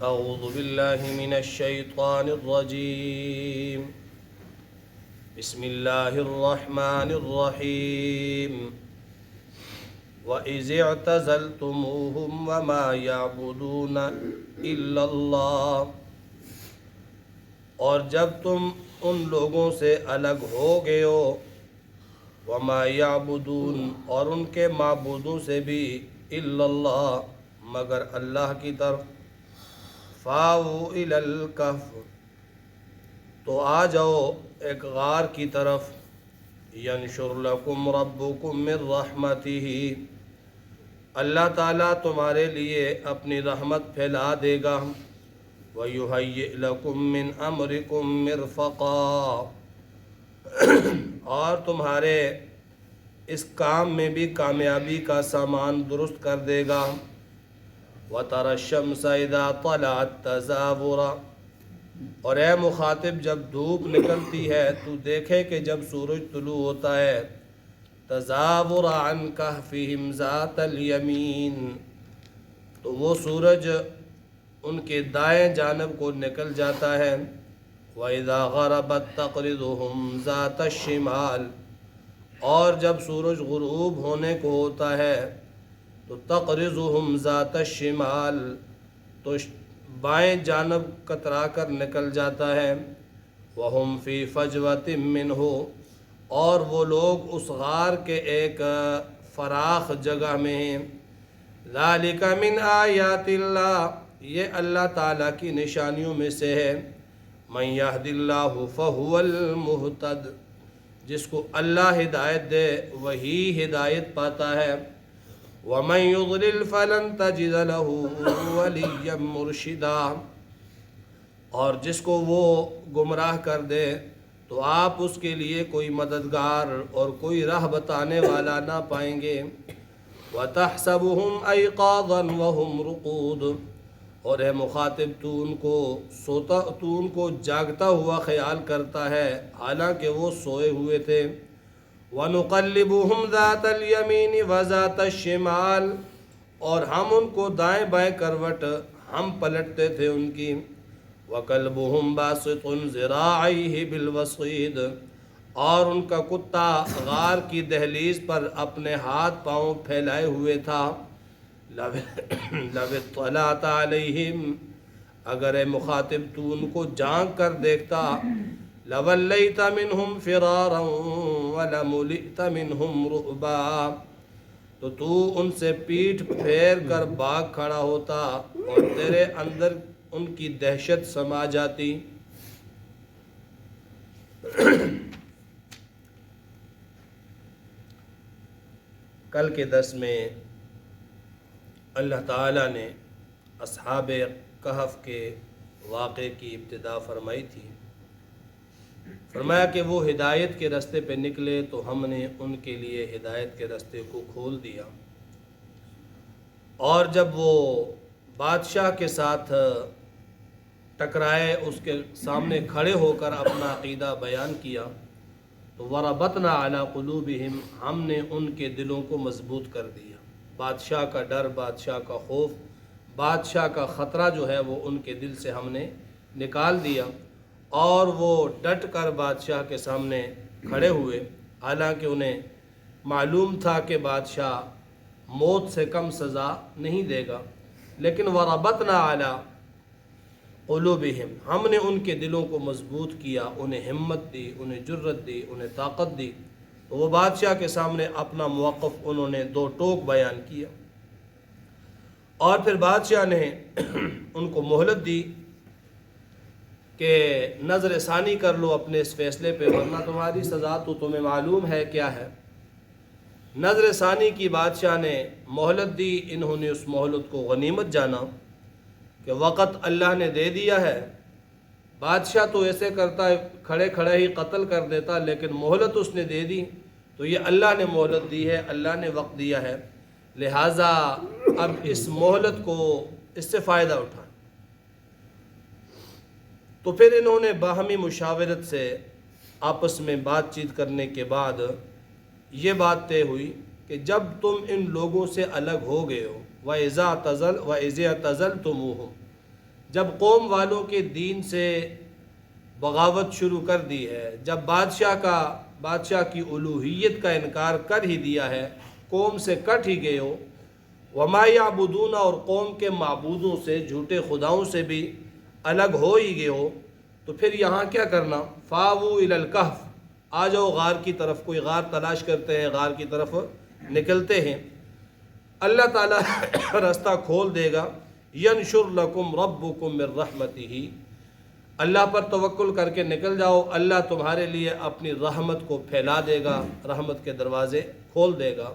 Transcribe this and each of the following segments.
أعوذ بالله من الشيطان الرجيم. بسم الله الرحمن الرحيم. وَإِذِ اعْتَزَلْتُمُوهُمْ وَمَا يَعْبُدُونَ إِلَّا اللَّهِ، اور جب تم ان لوگوں سے الگ ہو گئے ہو، وَمَا يَعْبُدُونَ، اور ان کے معبودوں سے بھی، إِلَّا اللَّهِ، مگر اللہ کی طرف، فَآوُوا إِلَى الْكَهْفِ، تو آ جاؤ ایک غار کی طرف، يَنشُرْ لَكُمْ رَبُّكُمْ مِنْ رَحْمَتِهِ، اللہ تعالیٰ تمہارے لیے اپنی رحمت پھیلا دے گا، وَيُهَيِّئْ لَكُمْ مِنْ أَمْرِكُمْ مِرْفَقًا، اور تمہارے اس کام میں بھی کامیابی کا سامان درست کر دے گا، وَتَرَى الشَّمْسَ إِذَا طَلَعَتْ تَزَاوُرًا، اور اے مخاطب جب دھوپ نکلتی ہے تو دیکھے کہ جب سورج طلوع ہوتا ہے، تزاور عن کہفہم ذات الیمین، تو وہ سورج ان کے دائیں جانب کو نکل جاتا ہے، وَإِذَا غَرَبَتْ تَقْرِضُهُمْ ذَاتَ الشِّمَالِ، اور جب سورج غروب ہونے کو ہوتا ہے تو تقرضهم ذات الشمال، تو بائیں جانب کترا کر نکل جاتا ہے، وَهُمْ فِي فَجْوَةٍ مِّنْهُ، اور وہ لوگ اس غار کے ایک فراخ جگہ میں ہیں، ذَلِكَ مِنْ آیَاتِ اللَّهِ، یہ اللہ تعالیٰ کی نشانیوں میں سے ہے، مَنْ يَهْدِ اللَّهُ فَهُوَ الْمُهْتَدِ، جس کو اللہ ہدایت دے وہی ہدایت پاتا ہے، وَمَنْ يُضْلِلْ فَلَنْ تَجِدَ لَهُ وَلِيًّا مُرْشِدًا، اور جس کو وہ گمراہ کر دے تو آپ اس کے لیے کوئی مددگار اور کوئی راہ بتانے والا نہ پائیں گے، وَتَحْسَبُهُمْ أَيْقَاظًا وَهُمْ رُقُودٌ، اور اے مخاطب تو ان کو جاگتا ہوا خیال کرتا ہے حالانکہ وہ سوئے ہوئے تھے، وَنُقَلِّبُهُمْ ذَاتَ الْيَمِينِ وَذَاتَ الشِّمَالِ، اور ہم ان کو دائیں بائیں کروٹ ہم پلٹتے تھے ان کی، وَكَلْبُهُمْ بَاسِطٌ ذِرَاعَيْهِ بِالْوَصِيدِ، اور ان کا کتا غار کی دہلیز پر اپنے ہاتھ پاؤں پھیلائے ہوئے تھا، لَوِ اطَّلَعْتَ عَلَيْهِمْ، اگر اے مخاطب تو ان کو جھانک کر دیکھتا، لَوَلَّيْتَ مِنْهُمْ فِرَارًا وَلَمُلِئْتَ مِنْهُمْ رُعْبًا، تو ان سے پیٹھ پھیر کر بھاگ کھڑا ہوتا اور تیرے اندر ان کی دہشت سما جاتی۔ کل کے درس میں اللہ تعالیٰ نے اصحاب کہف کے واقعے کی ابتدا فرمائی تھی، فرمایا کہ وہ ہدایت کے راستے پہ نکلے تو ہم نے ان کے لیے ہدایت کے راستے کو کھول دیا، اور جب وہ بادشاہ کے ساتھ ٹکرائے، اس کے سامنے کھڑے ہو کر اپنا عقیدہ بیان کیا، تو وَرَبَطْنَا عَلَىٰ قُلُوبِهِمْ، ہم نے ان کے دلوں کو مضبوط کر دیا، بادشاہ کا ڈر، بادشاہ کا خوف، بادشاہ کا خطرہ جو ہے وہ ان کے دل سے ہم نے نکال دیا، اور وہ ڈٹ کر بادشاہ کے سامنے کھڑے ہوئے، حالانکہ انہیں معلوم تھا کہ بادشاہ موت سے کم سزا نہیں دے گا، لیکن وَرَبَطْنَا عَلَىٰ قُلُوبِهِمْ، ہم نے ان کے دلوں کو مضبوط کیا، انہیں ہمت دی، انہیں جرت دی، انہیں طاقت دی، تو وہ بادشاہ کے سامنے اپنا موقف انہوں نے دو ٹوک بیان کیا، اور پھر بادشاہ نے ان کو مہلت دی کہ نظر ثانی کر لو اپنے اس فیصلے پہ، ورنہ تمہاری سزا تو تمہیں معلوم ہے کیا ہے۔ نظر ثانی کی بادشاہ نے مہلت دی، انہوں نے اس مہلت کو غنیمت جانا کہ وقت اللہ نے دے دیا ہے، بادشاہ تو ایسے کرتا ہے کھڑے کھڑے ہی قتل کر دیتا، لیکن مہلت اس نے دے دی، تو یہ اللہ نے مہلت دی ہے، اللہ نے وقت دیا ہے، لہٰذا اب اس مہلت کو، اس سے فائدہ اٹھائیں۔ تو پھر انہوں نے باہمی مشاورت سے آپس میں بات چیت کرنے کے بعد یہ بات طے ہوئی کہ جب تم ان لوگوں سے الگ ہو گئے ہو، وَإِذَا اعْتَزَلْتُمُوهُمْ، جب قوم والوں کے دین سے بغاوت شروع کر دی ہے، جب بادشاہ کی الوہیت کا انکار کر ہی دیا ہے، قوم سے کٹ ہی گئے ہو، وما یعبدون اور قوم کے معبودوں سے، جھوٹے خداؤں سے بھی الگ ہو ہی گئے ہو، تو پھر یہاں کیا کرنا؟ فاووا الی الکہف، آ جاؤ غار کی طرف۔ کوئی غار تلاش کرتے ہیں، غار کی طرف نکلتے ہیں، اللہ تعالیٰ راستہ کھول دے گا۔ ینشر لکم ربکم من رحمتہ، اللہ پر توکل کر کے نکل جاؤ، اللہ تمہارے لیے اپنی رحمت کو پھیلا دے گا، رحمت کے دروازے کھول دے گا۔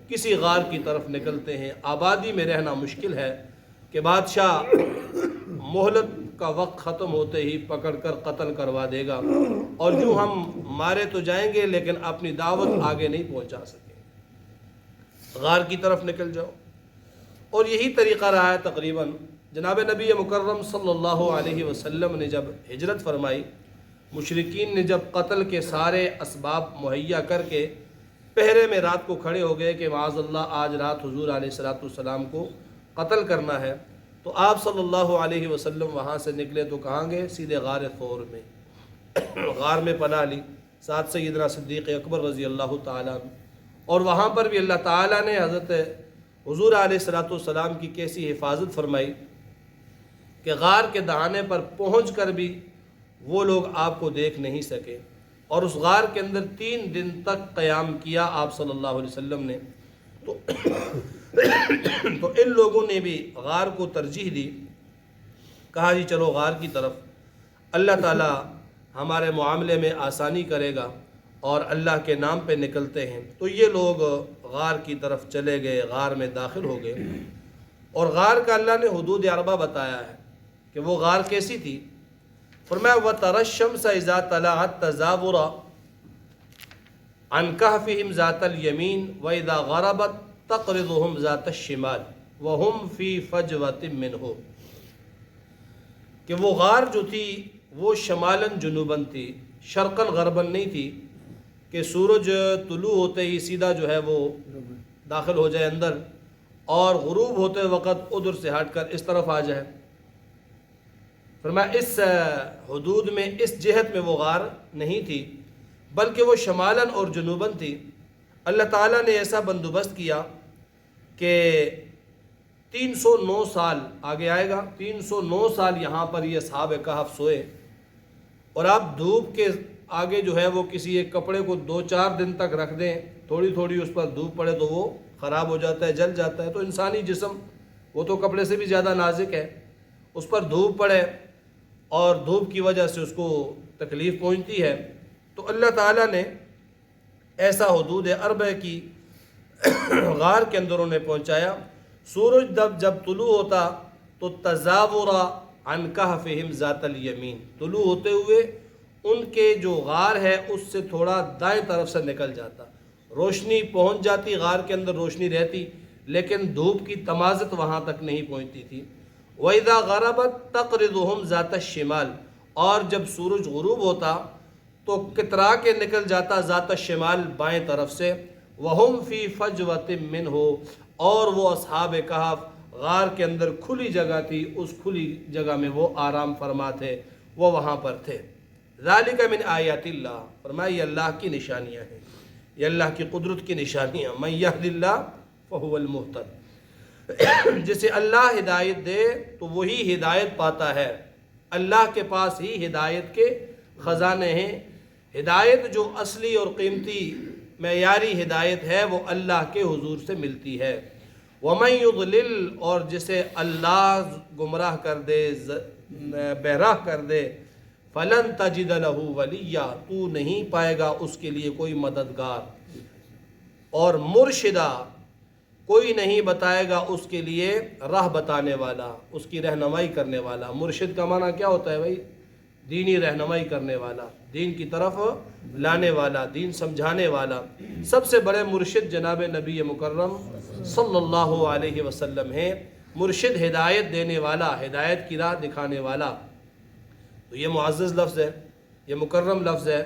کسی غار کی طرف نکلتے ہیں، آبادی میں رہنا مشکل ہے کہ بادشاہ مہلت کا وقت ختم ہوتے ہی پکڑ کر قتل کروا دے گا، اور جو ہم مارے تو جائیں گے لیکن اپنی دعوت آگے نہیں پہنچا سکیں۔ غار کی طرف نکل جاؤ، اور یہی طریقہ رہا ہے تقریباً۔ جناب نبی مکرم صلی اللہ علیہ وسلم نے جب ہجرت فرمائی، مشرکین نے جب قتل کے سارے اسباب مہیا کر کے پہرے میں رات کو کھڑے ہو گئے کہ معاذ اللہ آج رات حضور علیہ السلام کو قتل کرنا ہے، تو آپ صلی اللہ علیہ وسلم وہاں سے نکلے تو کہاں گئے؟ سیدھے غار ثور میں، غار میں پناہ لی، ساتھ سیدنا صدیق اکبر رضی اللہ تعالیٰ عنہ، اور وہاں پر بھی اللہ تعالیٰ نے حضرت حضور علیہ السلام کی کیسی حفاظت فرمائی کہ غار کے دہانے پر پہنچ کر بھی وہ لوگ آپ کو دیکھ نہیں سکے، اور اس غار کے اندر 3 دن تک قیام کیا آپ صلی اللہ علیہ وسلم نے۔ تو ان لوگوں نے بھی غار کو ترجیح دی، کہا جی چلو غار کی طرف، اللہ تعالیٰ ہمارے معاملے میں آسانی کرے گا، اور اللہ کے نام پہ نکلتے ہیں۔ تو یہ لوگ غار کی طرف چلے گئے، غار میں داخل ہو گئے، اور غار کا اللہ نے حدود اربع بتایا ہے کہ وہ غار کیسی تھی۔ فرمایا وَتَرَى الشَّمْسَ إِذَا طَلَعَت تَزَاوَرُ عَنْ كَهْفِهِمْ ذَاتَ الْيَمِينِ وَإِذَا غَرَبَتْ تَقْرِضُهُمْ ذَاتَ الشِّمَالِ وَهُمْ فِي فَجْوَةٍ مِّنْهُ، کہ وہ غار جو تھی وہ شمالاً جنوباً تھی، شرقاً غرباً نہیں تھی کہ سورج طلوع ہوتے ہی سیدھا جو ہے وہ داخل ہو جائے اندر، اور غروب ہوتے وقت ادھر سے ہٹ کر اس طرف آ جائے۔ فرمایا اس حدود میں، اس جہت میں وہ غار نہیں تھی، بلکہ وہ شمالاً اور جنوباً تھی۔ اللہ تعالیٰ نے ایسا بندوبست کیا کہ 309 سال آگے آئے گا، 309 سال یہاں پر یہ اصحاب کہف سوئے، اور آپ دھوپ کے آگے جو ہے وہ کسی ایک کپڑے کو 2-4 دن تک رکھ دیں، تھوڑی تھوڑی اس پر دھوپ پڑے تو وہ خراب ہو جاتا ہے، جل جاتا ہے۔ تو انسانی جسم وہ تو کپڑے سے بھی زیادہ نازک ہے، اس پر دھوپ پڑے اور دھوپ کی وجہ سے اس کو تکلیف پہنچتی ہے، تو اللہ تعالیٰ نے ایسا حدود اربع کی غار کے اندر انہیں پہنچایا۔ سورج جب طلوع ہوتا تو تزاور عن کہفہم ذات الیمین، طلوع ہوتے ہوئے ان کے جو غار ہے اس سے تھوڑا دائیں طرف سے نکل جاتا، روشنی پہنچ جاتی، غار کے اندر روشنی رہتی، لیکن دھوپ کی تمازت وہاں تک نہیں پہنچتی تھی۔ وَإِذَا غَرَبَتْ تَقْرِضُهُمْ ذَاتَ الشِّمَالِ، اور جب سورج غروب ہوتا تو کترا کے نکل جاتا ذات الشمال، بائیں طرف سے۔ وَهُمْ فِي فَجْوَةٍ مِّنْهُ، اور وہ اصحاب کہف غار کے اندر کھلی جگہ تھی، اس کھلی جگہ میں وہ آرام فرما تھے، وہ وہاں پر تھے۔ ذَلِكَ مِنْ آیَاتِ اللَّهِ، فرمایا یہ اللہ کی نشانیاں ہیں، یہ اللہ کی قدرت کی نشانیاں۔ مَن يَهْدِ اللَّهُ فَهُوَ الْمُهْتَدِ، جسے اللہ ہدایت دے تو وہی ہدایت پاتا ہے۔ اللہ کے پاس ہی ہدایت کے خزانے ہیں۔ ہدایت جو اصلی اور قیمتی معیاری ہدایت ہے وہ اللہ کے حضور سے ملتی ہے۔ وَمَن يُضْلِلْ، اور جسے اللہ گمراہ کر دے، بہراہ کر دے، فَلَن تَجِدَ لَهُ وَلِيًّا، تو نہیں پائے گا اس کے لیے کوئی مددگار اور مرشدہ، کوئی نہیں بتائے گا اس کے لیے راہ بتانے والا، اس کی رہنمائی کرنے والا۔ مرشد کا معنی کیا ہوتا ہے بھائی؟ دینی رہنمائی کرنے والا، دین کی طرف لانے والا، دین سمجھانے والا۔ سب سے بڑے مرشد جناب نبی مکرم صلی اللہ علیہ وسلم ہیں۔ مرشد ہدایت دینے والا، ہدایت کی راہ دکھانے والا۔ تو یہ معزز لفظ ہے، یہ مکرم لفظ ہے،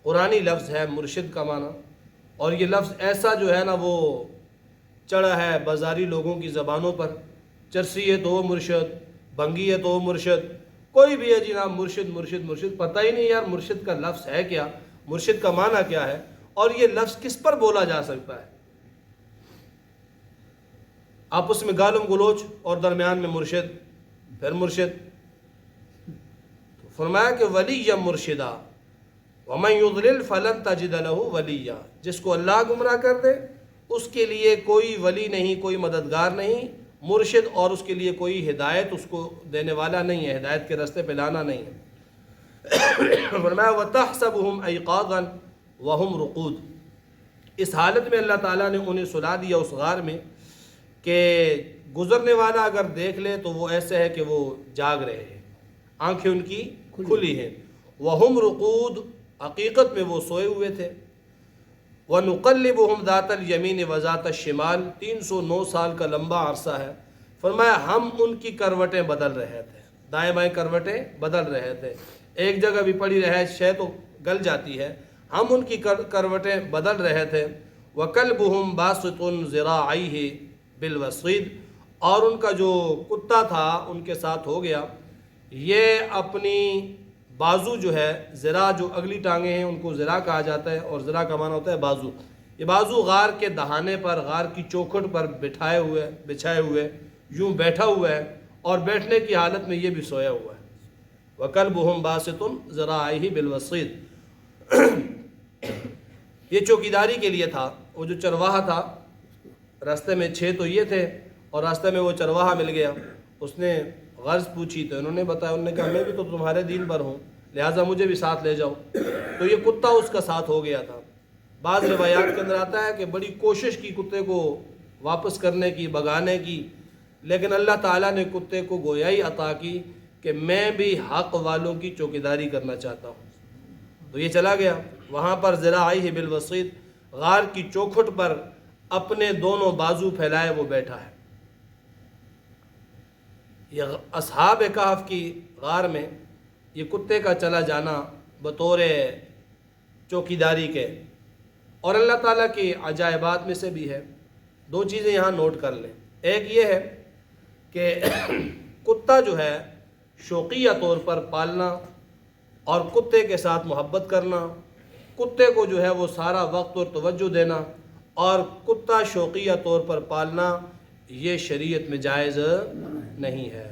قرآنی لفظ ہے مرشد کا معنی، اور یہ لفظ ایسا جو ہے نا وہ چڑھا ہے بازاری لوگوں کی زبانوں پر۔ چرسی ہے تو وہ مرشد، بنگی ہے تو وہ مرشد، کوئی بھی ہے جی نام مرشد مرشد مرشد، پتہ ہی نہیں یار مرشد کا لفظ ہے کیا، مرشد کا معنی کیا ہے، اور یہ لفظ کس پر بولا جا سکتا ہے؟ آپس میں گالم گلوچ اور درمیان میں مرشد، پھر مرشد۔ تو فرمایا کہ ولی مرشدہ وَمَن يُضْلِلْ فَلَن تَجِدَ لَهُ وَلِيًّا، جس کو اللہ گمراہ کر دے اس کے لیے کوئی ولی نہیں، کوئی مددگار نہیں، مرشد، اور اس کے لیے کوئی ہدایت اس کو دینے والا نہیں ہے، ہدایت کے راستے پہ لانا نہیں ہے۔ فرمایا وَتَحْسَبُهُمْ أَيْقَاظًا وَهُمْ رُقُودٌ، اس حالت میں اللہ تعالیٰ نے انہیں سلا دیا اس غار میں کہ گزرنے والا اگر دیکھ لے تو وہ ایسے ہے کہ وہ جاگ رہے ہیں، آنکھیں ان کی کھلی ہیں، وَهُمْ رُقُود، حقیقت میں وہ سوئے ہوئے تھے، وَنُقَلِّبُهُمْ ذَاتَ الْيَمِينِ وَذَاتَ الشِّمَالِ، 309 سال کا لمبا عرصہ ہے۔ فرمایا ہم ان کی کروٹیں بدل رہے تھے، دائیں بائیں کروٹیں بدل رہے تھے، ایک جگہ بھی پڑی رہے شے تو گل جاتی ہے، ہم ان کی کروٹیں بدل رہے تھے۔ وَكَلْبُهُمْ بَاسِطٌ ذِرَاعَيْهِ بِالْوَصِيدِ، اور ان کا جو کتا تھا ان کے ساتھ ہو گیا، یہ اپنی بازو جو ہے، ذرا جو اگلی ٹانگیں ہیں ان کو ذرا کہا جاتا ہے، اور ذرا کا معنی ہوتا ہے بازو، یہ بازو غار کے دہانے پر، غار کی چوکھٹ پر بچھائے ہوئے یوں بیٹھا ہوا ہے، اور بیٹھنے کی حالت میں یہ بھی سویا ہوا ہے۔ وَكَلْبُهُمْ بَاسِطٌ ذِرَاعَيْهِ بِالْوَصِيدِ، یہ چوکیداری کے لیے تھا، وہ جو چرواہا تھا، راستے میں 6 تو یہ تھے، اور راستے میں وہ چرواہا مل گیا، اس نے غرض پوچھی تو انہوں نے بتایا، انہوں نے کہا میں بھی تو تمہارے دین پر ہوں، لہٰذا مجھے بھی ساتھ لے جاؤ، تو یہ کتا اس کا ساتھ ہو گیا تھا۔ بعض روایات کے اندر آتا ہے کہ بڑی کوشش کی کتے کو واپس کرنے کی، بھگانے کی، لیکن اللہ تعالیٰ نے کتے کو گویائی عطا کی کہ میں بھی حق والوں کی چوکیداری کرنا چاہتا ہوں، تو یہ چلا گیا وہاں پر ذراعیہ بالوسیط، غار کی چوکھٹ پر اپنے دونوں بازو پھیلائے وہ بیٹھا ہے۔ یہ اصحاب کہف کی غار میں یہ کتے کا چلا جانا بطور چوکیداری کے، اور اللہ تعالیٰ کی عجائبات میں سے بھی ہے۔ 2 چیزیں یہاں نوٹ کر لیں، ایک یہ ہے کہ کتا جو ہے شوقیہ طور پر پالنا اور کتے کے ساتھ محبت کرنا، کتے کو جو ہے وہ سارا وقت اور توجہ دینا، اور کتا شوقیہ طور پر پالنا یہ شریعت میں جائز نہیں ہے۔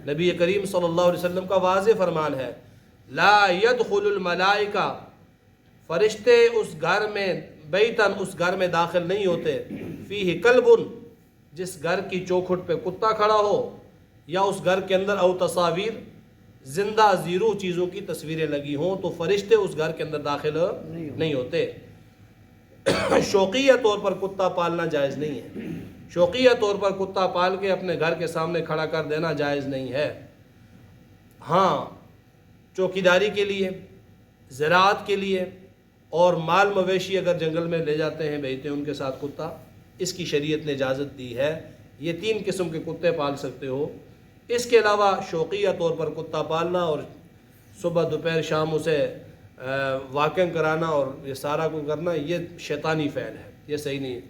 نبی کریم صلی اللہ علیہ وسلم کا واضح فرمان ہے، لا يدخل الملائکہ، فرشتے اس گھر میں، بیتن اس گھر میں داخل نہیں ہوتے، فیہ کلب، جس گھر کی چوکھٹ پہ کتا کھڑا ہو، یا اس گھر کے اندر او تصاویر، زندہ زیرو چیزوں کی تصویریں لگی ہوں، تو فرشتے اس گھر کے اندر داخل نہیں ہوتے۔ شوقیہ طور پر کتا پالنا جائز نہیں ہے، شوقیہ طور پر کتا پال کے اپنے گھر کے سامنے کھڑا کر دینا جائز نہیں ہے۔ ہاں چوکیداری کے لیے، زراعت کے لیے، اور مال مویشی اگر جنگل میں لے جاتے ہیں بھیجتے ہیں ان کے ساتھ کتا، اس کی شریعت نے اجازت دی ہے، یہ 3 قسم کے کتے پال سکتے ہو۔ اس کے علاوہ شوقیہ طور پر کتا پالنا اور صبح دوپہر شام اسے واکنگ کرانا اور یہ سارا کچھ کرنا، یہ شیطانی فعل ہے، یہ صحیح نہیں ہے۔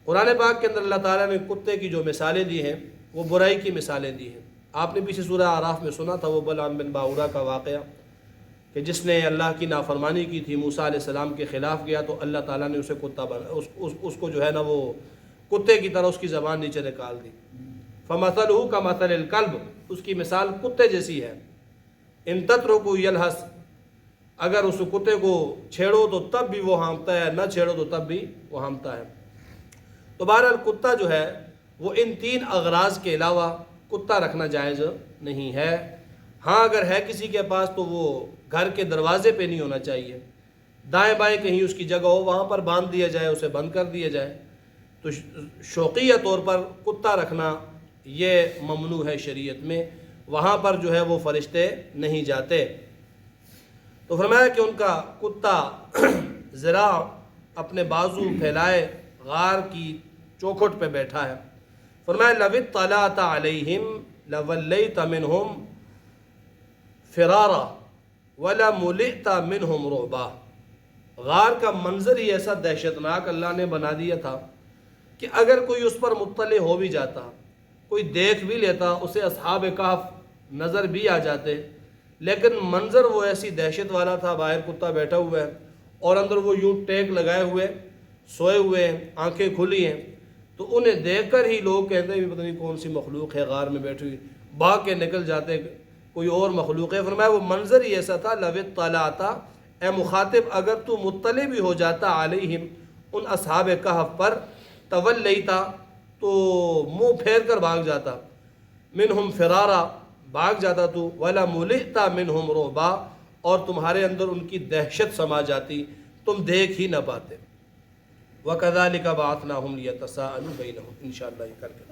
قرآن پاک کے اندر اللہ تعالیٰ نے کتے کی جو مثالیں دی ہیں وہ برائی کی مثالیں دی ہیں۔ آپ نے پیچھے سورہ اعراف میں سنا تھا وہ بلعام بن باورا کا واقعہ، کہ جس نے اللہ کی نافرمانی کی تھی، موسیٰ علیہ السلام کے خلاف گیا تو اللہ تعالیٰ نے اسے کتا بنا، اس کو جو ہے نا وہ کتے کی طرح اس کی زبان نیچے نکال دی۔ فَمَثَلُهُ كَمَثَلِ الْكَلْبِ، اس کی مثال کتے جیسی ہے۔ إِن تَتْرُكُوا يَلْهَثْ، اگر اس کتے کو چھیڑو تو تب بھی وہ ہانپتا ہے، نہ چھیڑو تو تب بھی وہ ہانپتا ہے۔ تو بہرحال کتا جو ہے وہ ان 3 اغراض کے علاوہ کتا رکھنا جائز نہیں ہے۔ ہاں اگر ہے کسی کے پاس تو وہ گھر کے دروازے پہ نہیں ہونا چاہیے، دائیں بائیں کہیں اس کی جگہ ہو وہاں پر باندھ دیا جائے، اسے بند کر دیا جائے۔ تو شوقیہ طور پر کتا رکھنا یہ ممنوع ہے شریعت میں، وہاں پر جو ہے وہ فرشتے نہیں جاتے۔ تو فرمایا کہ ان کا کتا ذرا اپنے بازو پھیلائے غار کی چوکھٹ پہ بیٹھا ہے۔ فرمایا لَوِ اطَّلَعْتَ عَلَيْهِمْ لَوَلَّيْتَ مِنْهُمْ فِرَارًا وَلَمُلِئْتَ مِنْهُمْ رُعْبًا، غار کا منظر ہی ایسا دہشتناک اللہ نے بنا دیا تھا کہ اگر کوئی اس پر مطلع ہو بھی جاتا، کوئی دیکھ بھی لیتا، اسے اصحاب کہف نظر بھی آ جاتے، لیکن منظر وہ ایسی دہشت والا تھا، باہر کتا بیٹھا ہوا ہے اور اندر وہ یوں ٹیک لگائے ہوئے سوئے ہوئے ہیں، آنکھیں کھلی ہیں، تو انہیں دیکھ کر ہی لوگ کہتے ہیں پتہ نہیں کون سی مخلوق ہے غار میں بیٹھی ہوئی، بھاگ کے نکل جاتے کوئی اور مخلوق ہے۔ فرمایا وہ منظر ہی ایسا تھا، لو اطلعت، اے مخاطب اگر تو مطلع بھی ہو جاتا علیہم ان اصحاب کہف پر، تولیتا تو منہ پھیر کر بھاگ جاتا، منہم فرارا بھاگ جاتا تو، ولا ملئتا منہم رعبا اور تمہارے اندر ان کی دہشت سما جاتی، تم دیکھ ہی نہ پاتے۔ وَكَذَلِكَ بَعَثْنَاهُمْ لِيَتَسَاءَلُوا بَيْنَهُمْ، انشاءاللہ یہ کر کے